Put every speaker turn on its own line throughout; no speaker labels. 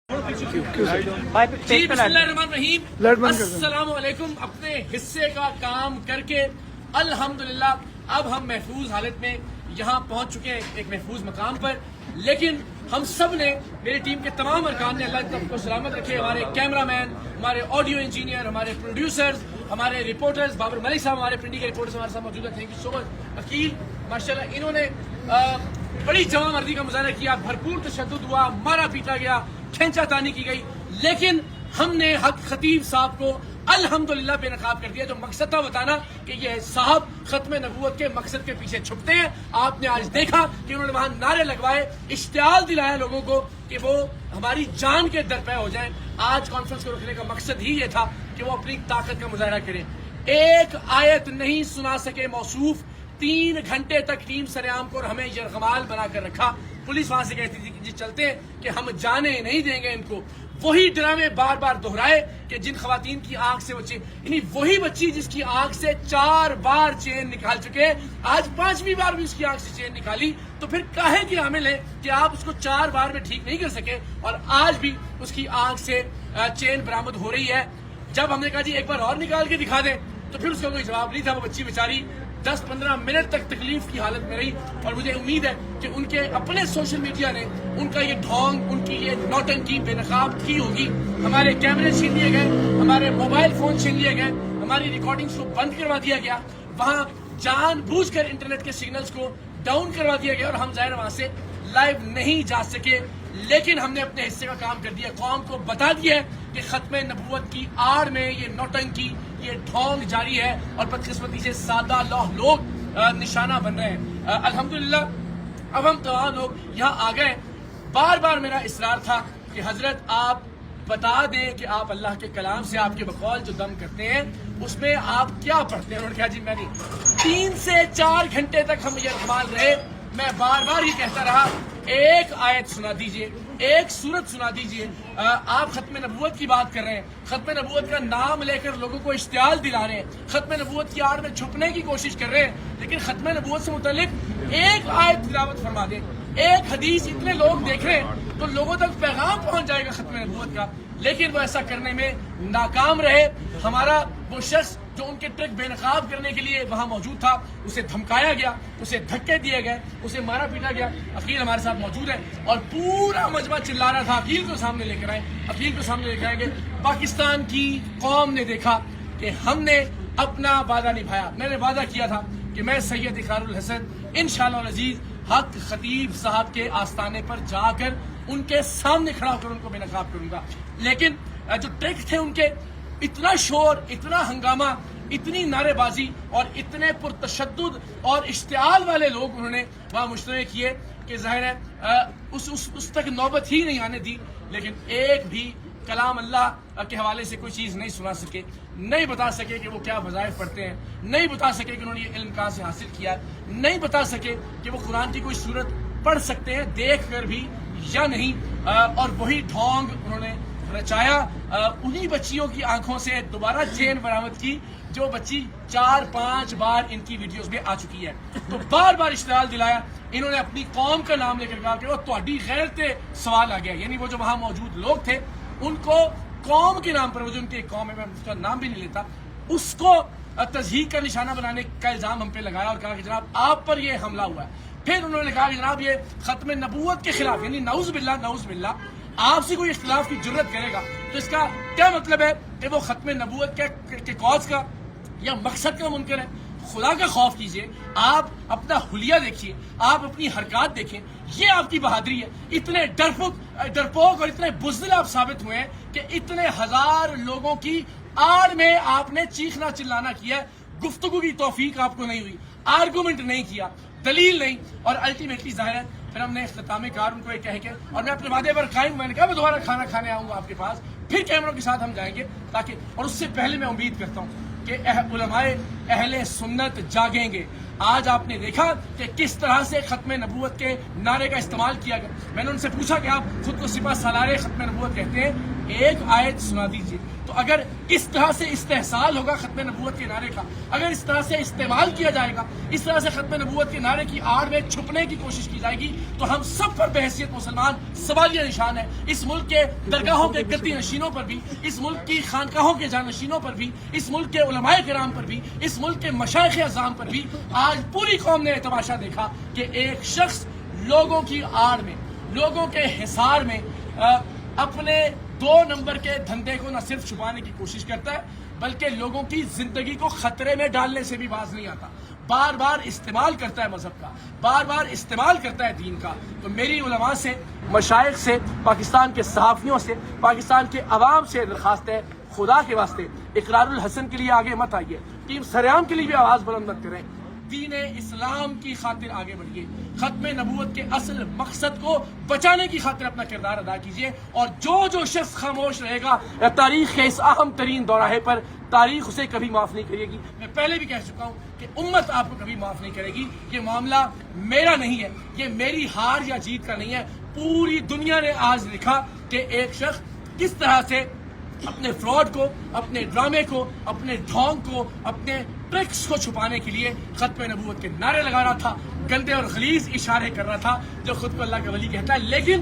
جی بسم اللہ الرحمن الرحیم، السلام علیکم۔ اپنے حصے کا کام کر کے الحمدللہ اب ہم محفوظ حالت میں یہاں پہنچ چکے ہیں، ایک محفوظ مقام پر۔ لیکن ہم سب نے، میری ٹیم کے تمام ارکان نے، اللہ کو سلامت رکھے، ہمارے کیمرہ مین، ہمارے آڈیو انجینئر، ہمارے پروڈیوسرز، ہمارے رپورٹرز، بابر ملک صاحب ہمارے پنڈی کے رپورٹرز ہمارے ساتھ موجود ہیں، تھینک یو سو مچ۔ عقیل ماشاءاللہ انہوں نے بڑی جواں مردی کا مظاہرہ کیا، بھرپور تشدد ہوا، مارا پیٹا گیا، کھینچا تانی کی گئی، لیکن ہم نے حق خطیب صاحب کو الحمدللہ بے نقاب کر دیا۔ جو مقصد تھا بتانا کہ یہ صاحب ختم نبوت کے مقصد کے پیچھے چھپتے ہیں، آپ نے آج دیکھا کہ انہوں نے وہاں نعرے لگوائے، اشتعال دلایا لوگوں کو کہ وہ ہماری جان کے درپے ہو جائیں۔ آج کانفرنس کو رکھنے کا مقصد ہی یہ تھا کہ وہ اپنی طاقت کا مظاہرہ کریں۔ ایک آیت نہیں سنا سکے موصوف، 3 گھنٹے تک ٹیم سریام کو اور ہمیں یرغمال بنا کر رکھا۔ پولیس وہاں سے کہتی تھی کہ جی چلتے ہیں کہ ہم جانے نہیں دیں گے ان کو۔ وہی ڈرامے بار بار دہرائے کہ جن خواتین کی آنکھ سے بچے، یعنی وہی بچی جس کی آنکھ سے 4 بار چین نکال چکے، آج 5ویں بار بھی اس کی آنکھ سے چین نکالی، تو پھر کاہے کی حامل ہے کہ آپ اس کو 4 بار میں ٹھیک نہیں کر سکے اور آج بھی اس کی آنکھ سے چین برآمد ہو رہی ہے۔ جب ہم نے کہا جی ایک بار اور نکال کے دکھا دیں تو پھر اس کا کوئی جواب نہیں تھا۔ وہ بچی بیچاری 10-15 منٹ تک تکلیف کی حالت میں رہی، اور مجھے امید ہے کہ ان کے اپنے سوشل میڈیا نے ان کا یہ ڈھونگ، ان کی یہ نوٹنکی بے نقاب کی ہوگی۔ ہمارے کیمرے چھین لیے گئے، ہمارے موبائل فون چھین لیے گئے، ہماری ریکارڈنگز کو بند کروا دیا گیا، وہاں جان بوجھ کر انٹرنیٹ کے سگنلز کو ڈاؤن کروا دیا گیا، اور ہم ظاہر وہاں سے لائیو نہیں جا سکے۔ لیکن ہم نے اپنے حصے کا کام کر دیا، قوم کو بتا دیا ہے کہ ختم نبوت کی آڑ میں یہ نوٹنکی، یہ ڈھونگ جاری ہے، اور بدقسمتی سے سادہ لوگ نشانہ بن رہے ہیں۔ الحمدللہ اب ہم تمام لوگ یہاں آ گئے۔ بار بار میرا اصرار تھا کہ حضرت آپ بتا دیں کہ آپ اللہ کے کلام سے، آپ کے بقول جو دم کرتے ہیں اس میں آپ کیا پڑھتے ہیں۔ انہوں نے کہا جی میں نہیں۔ 3 سے 4 گھنٹے تک ہم یہ اقبال رہے، میں بار بار یہ کہتا رہا ایک آیت سنا دیجئے، ایک سورت سنا دیجئے۔ آپ ختم نبوت کی بات کر رہے ہیں، ختم نبوت کا نام لے کر لوگوں کو اشتعال دلا رہے ہیں، ختم نبوت کی آڑ میں چھپنے کی کوشش کر رہے ہیں، لیکن ختم نبوت سے متعلق ایک آیت تلاوت فرما دیں، ایک حدیث۔ اتنے لوگ دیکھ رہے ہیں تو لوگوں تک پیغام پہنچ جائے گا ختم نبوت کا، لیکن وہ ایسا کرنے میں ناکام رہے۔ ہمارا وہ شخص جو ان کے ٹرک بے نقاب کرنے کے لیے وہاں موجود تھا، اسے دھمکایا گیا، اسے دھکے دیے گئے، اسے مارا پیٹا گیا۔ عقیل ہمارے ساتھ موجود ہے اور پورا مجمع چلا رہا تھا عقیل کو سامنے لے کر آئیں، عقیل کو سامنے لے کر آئیں گے۔ پاکستان کی قوم نے دیکھا کہ ہم نے اپنا وعدہ نبھایا۔ میں نے وعدہ کیا تھا کہ میں سید اقرار الحسن انشاءاللہ العزیز حق خطیب صاحب کے آستانے پر جا کر ان کے سامنے کھڑا ہو کر ان کو بے نقاب کروں گا، لیکن جو ٹرک تھے ان کے، اتنا شور، اتنا ہنگامہ، اتنی نعرے بازی اور اتنے پرتشدد اور اشتعال والے لوگ انہوں نے وہاں مجتمع کیے کہ ظاہر ہے اس تک نوبت ہی نہیں آنے دی۔ لیکن ایک بھی کلام اللہ کے حوالے سے کوئی چیز نہیں سنا سکے، نہیں بتا سکے کہ وہ کیا وظائف پڑھتے ہیں، نہیں بتا سکے کہ انہوں نے یہ علم کہاں سے حاصل کیا، نہیں بتا سکے کہ وہ قرآن کی کوئی صورت پڑھ سکتے ہیں دیکھ کر بھی یا نہیں۔ اور وہی ڈھونگ انہوں نے رچایا، انہی بچیوں کی آنکھوں سے دوبارہ چین برآمد کی جو بچی 4-5 بار ان کی ویڈیوز میں آ چکی ہے۔ تو بار بار اشتعال دلایا۔ انہوں نے اپنی قوم کا نام لے کر کہا کہ وہ تہاڈی غیرت تے سوال آ گیا، یعنی وہ جو وہاں موجود لوگ تھے ان کو قوم کے نام پر، وہ جو ان کی ایک قوم ہے، میں اس کا نام بھی نہیں لیتا، اس کو تضحیک کا نشانہ بنانے کا الزام ہم پہ لگایا اور کہا کہ جناب آپ پر یہ حملہ ہوا ہے۔ پھر انہوں نے کہا کہ جناب یہ ختم نبوت کے خلاف، یعنی نعوذ باللہ آپ سے کوئی اختلاف کی جرت کرے گا تو اس کا کیا مطلب ہے کہ وہ ختم نبوت کے کاز کا یا مقصد کا منکر ہے۔ خدا کا خوف کیجئے، آپ اپنا حلیہ دیکھیے، آپ اپنی حرکات دیکھیں، یہ آپ کی بہادری ہے۔ اتنے ڈرپوک اور اتنے بزدل آپ ثابت ہوئے ہیں کہ اتنے ہزار لوگوں کی آڑ میں آپ نے چیخنا چلانا کیا ہے، گفتگو کی توفیق آپ کو نہیں ہوئی، آرگومنٹ نہیں کیا، دلیل نہیں، اور الٹیمیٹلی ظاہر ہے پھر ہم نے اختتامی کار ان کو یہ کہہ کے، اور میں اپنے وعدے پر قائم، میں نے کہا میں دوبارہ کھانا کھانے آؤں گا آپ کے پاس، پھر کیمروں کے ساتھ ہم جائیں گے تاکہ، اور اس سے پہلے میں امید کرتا ہوں کہ علماء اہل سنت جاگیں گے۔ آج آپ نے دیکھا کہ کس طرح سے ختم نبوت کے نعرے کا استعمال کیا گیا۔ میں نے ان سے پوچھا کہ آپ خود کو سپہ سالار ختم نبوت کہتے ہیں، ایک آیت سنا دیجیے. تو اگر اس طرح سے استحصال ہوگا ختم نبوت کے نعرے کا، اگر اس طرح سے استعمال کیا جائے گا، اس طرح سے ختم نبوت کے نعرے کی آڑ میں چھپنے کی کوشش کی جائے گی، تو ہم سب پر بحیثیت مسلمان سوالیہ نشان ہے. اس ملک کے درگاہوں کے گدی نشینوں پر بھی، اس ملک کی خانقاہوں کے جانشینوں پر بھی، اس ملک کے علماء کرام پر بھی، اس ملک کے مشائخ اعظام پر بھی آج پوری قوم نے تماشا دیکھا کہ ایک شخص لوگوں کی آڑ میں، لوگوں کے حصار میں اپنے 2 نمبر کے دھندے کو نہ صرف چھپانے کی کوشش کرتا ہے بلکہ لوگوں کی زندگی کو خطرے میں ڈالنے سے بھی باز نہیں آتا. بار بار استعمال کرتا ہے مذہب کا، بار بار استعمال کرتا ہے دین کا. تو میری علماء سے، مشائخ سے، پاکستان کے صحافیوں سے، پاکستان کے عوام سے درخواست ہے، خدا کے واسطے اقرار الحسن کے لیے آگے مت آئیے، ٹیم سریام کے لیے بھی آواز بلند مت کریں. دین اسلام کی خاطر آگے بڑھیے، ختم نبوت کے اصل مقصد کو بچانے کی خاطر اپنا کردار ادا کیجیے. اور جو شخص خاموش رہے گا تاریخ کے اس اہم ترین دوراہے پر، تاریخ اسے کبھی معاف نہیں کرے گی. میں پہلے بھی کہہ چکا ہوں کہ امت آپ کو کبھی معاف نہیں کرے گی. یہ معاملہ میرا نہیں ہے، یہ میری ہار یا جیت کا نہیں ہے. پوری دنیا نے آج دیکھا کہ ایک شخص کس طرح سے اپنے فراڈ کو، اپنے ڈرامے کو، اپنے ڈھونگ کو، اپنے ٹرکس کو چھپانے کے لیے ختم نبوت کے نعرے لگا رہا تھا، گندے اور غلیظ اشارے کر رہا تھا جو خود کو اللہ کا ولی کہتا ہے. لیکن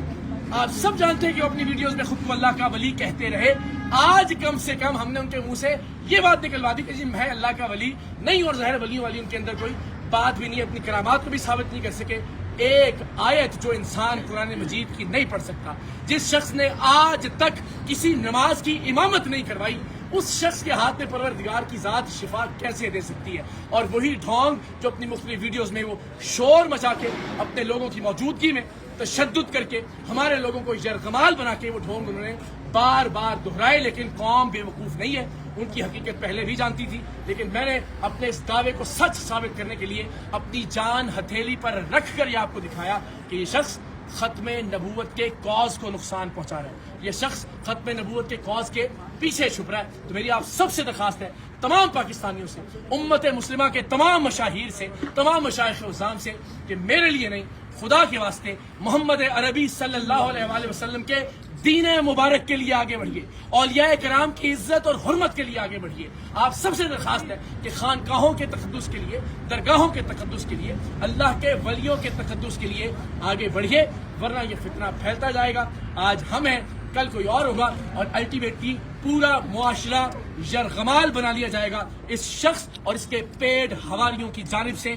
آپ سب جانتے ہیں کہ وہ اپنی ویڈیوز میں خود کو اللہ کا ولی کہتے رہے. آج کم سے کم ہم نے ان کے منہ سے یہ بات نکلوا دی کہ جی میں اللہ کا ولی نہیں، اور ظاہر ولیوں والی ان کے اندر کوئی بات بھی نہیں، اپنی کرامات کو بھی ثابت نہیں کر سکے. ایک آیت جو انسان قرآن مجید کی نہیں پڑھ سکتا، جس شخص نے آج تک کسی نماز کی امامت نہیں کروائی، اس شخص کے ہاتھ میں پروردگار کی ذات شفا کیسے دے سکتی ہے؟ اور وہی ڈھونگ جو اپنی مختلف ویڈیوز میں وہ شور مچا کے، اپنے لوگوں کی موجودگی میں تشدد کر کے، ہمارے لوگوں کو یرغمال بنا کے وہ ڈھونگ انہوں نے بار بار دہرائے. لیکن قوم بے وقوف نہیں ہے، ان کی حقیقت پہلے بھی جانتی تھی. لیکن میں نے اپنے اس دعوے کو سچ ثابت کرنے کے لیے اپنی جان ہتھیلی پر رکھ کر یہ آپ کو دکھایا کہ یہ شخص ختم نبوت کے کاز کو نقصان پہنچا رہا ہے، یہ شخص ختم نبوت کے کاز کے پیچھے چھپ رہا ہے. تو میری آپ سب سے درخواست ہے، تمام پاکستانیوں سے، امت مسلمہ کے تمام مشاہیر سے، تمام مشائخ اعظام سے، کہ میرے لیے نہیں، خدا کے واسطے محمد عربی صلی اللہ علیہ وآلہ وسلم کے دین مبارک کے لیے آگے بڑھیے، اولیاء کرام کی عزت اور حرمت کے لیے آگے بڑھیے. آپ سب سے درخواست ہے کہ خانقاہوں کے تقدس کے لیے، درگاہوں کے تقدس کے لیے، اللہ کے ولیوں کے تقدس کے لیے آگے بڑھیے، ورنہ یہ فتنہ پھیلتا جائے گا. آج ہم ہیں، کل کوئی اور ہوگا، اور الٹیمیٹلی پورا معاشرہ یرغمال بنا لیا جائے گا اس شخص اور اس کے پیڈ حوالیوں کی جانب سے.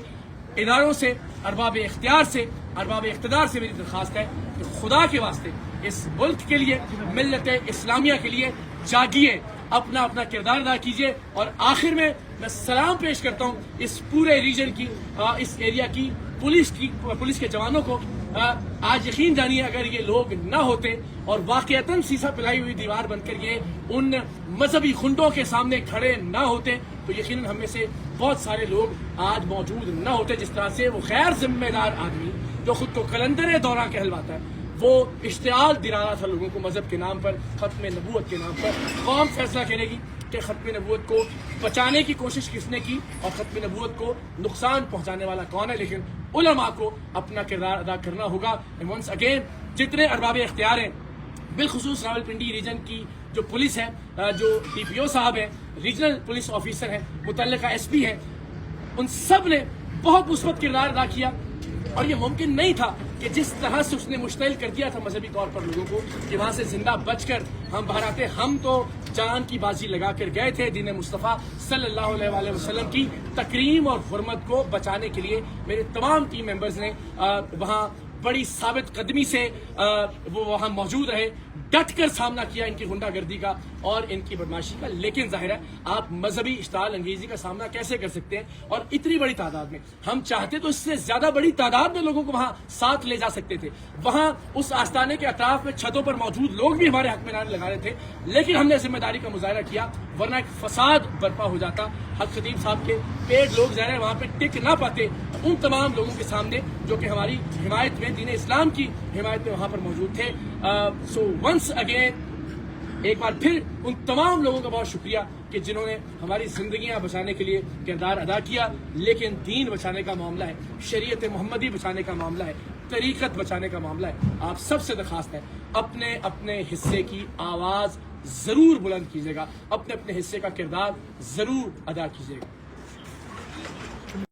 اداروں سے، ارباب اختیار سے، ارباب اقتدار سے میری درخواست ہے کہ خدا کے واسطے اس ملک کے لیے، ملت اسلامیہ کے لیے جاگیے، اپنا اپنا کردار ادا کیجیے. اور آخر میں سلام پیش کرتا ہوں اس پورے ریجن کی، اس ایریا کی پولیس کے جوانوں کو. آج یقین جانیے اگر یہ لوگ نہ ہوتے اور واقعتاً سیسا پلائی ہوئی دیوار بن کر یہ ان مذہبی خنڈوں کے سامنے کھڑے نہ ہوتے تو یقیناً ہم میں سے بہت سارے لوگ آج موجود نہ ہوتے. جس طرح سے وہ غیر ذمہ دار آدمی جو خود کو کلندر دورہ کہلواتا ہے، وہ اشتعال دلا رہا تھا لوگوں کو مذہب کے نام پر، ختم نبوت کے نام پر. قوم فیصلہ کرے گی کہ ختم نبوت کو بچانے کی کوشش کس نے کی اور ختم نبوت کو نقصان پہنچانے والا کون ہے. لیکن علماء کو اپنا کردار ادا کرنا ہوگا. ونس اگین جتنے ارباب اختیار ہیں، بالخصوص راولپنڈی ریجن کی جو پولیس ہے، جو ڈی پی او صاحب ہیں، ریجنل پولیس آفیسر ہیں، متعلقہ ایس پی ہیں، ان سب نے بہت مثبت کردار ادا کیا. اور یہ ممکن نہیں تھا کہ جس طرح سے اس نے مشتعل کر دیا تھا مذہبی طور پر لوگوں کو کہ وہاں سے زندہ بچ کر ہم باہر آتے. ہم تو جان کی بازی لگا کر گئے تھے دین مصطفیٰ صلی اللہ علیہ وآلہ وسلم کی تکریم اور حرمت کو بچانے کے لیے. میرے تمام ٹیم ممبرز نے وہاں بڑی ثابت قدمی سے وہ وہاں موجود رہے، ڈٹ کر سامنا کیا ان کی غنڈہ گردی کا اور ان کی بدماشی کا. لیکن ظاہر ہے آپ مذہبی اشتعال انگیزی کا سامنا کیسے کر سکتے ہیں؟ اور اتنی بڑی تعداد میں، ہم چاہتے تو اس سے زیادہ بڑی تعداد میں لوگوں کو وہاں ساتھ لے جا سکتے تھے. وہاں اس آستانے کے اطراف میں چھتوں پر موجود لوگ بھی ہمارے حق میں نعرے لگا رہے تھے، لیکن ہم نے ذمہ داری کا مظاہرہ کیا، ورنہ ایک فساد برپا ہو جاتا. حق خطیب صاحب کے پیڈ لوگ ظاہر ہے وہاں پہ ٹک نہ پاتے ان تمام لوگوں کے سامنے جو کہ ہماری حمایت میں، دین اسلام کی حمایت میں وہاں پر موجود تھے. سو ونس اگین ایک بار پھر ان تمام لوگوں کا بہت شکریہ کہ جنہوں نے ہماری زندگیاں بچانے کے لیے کردار ادا کیا، لیکن دین بچانے کا معاملہ ہے، شریعت محمدی بچانے کا معاملہ ہے، طریقت بچانے کا معاملہ ہے۔ آپ سب سے درخواست ہے اپنے اپنے حصے کی آواز ضرور بلند کیجیے گا، اپنے اپنے حصے کا کردار ضرور ادا کیجیے گا۔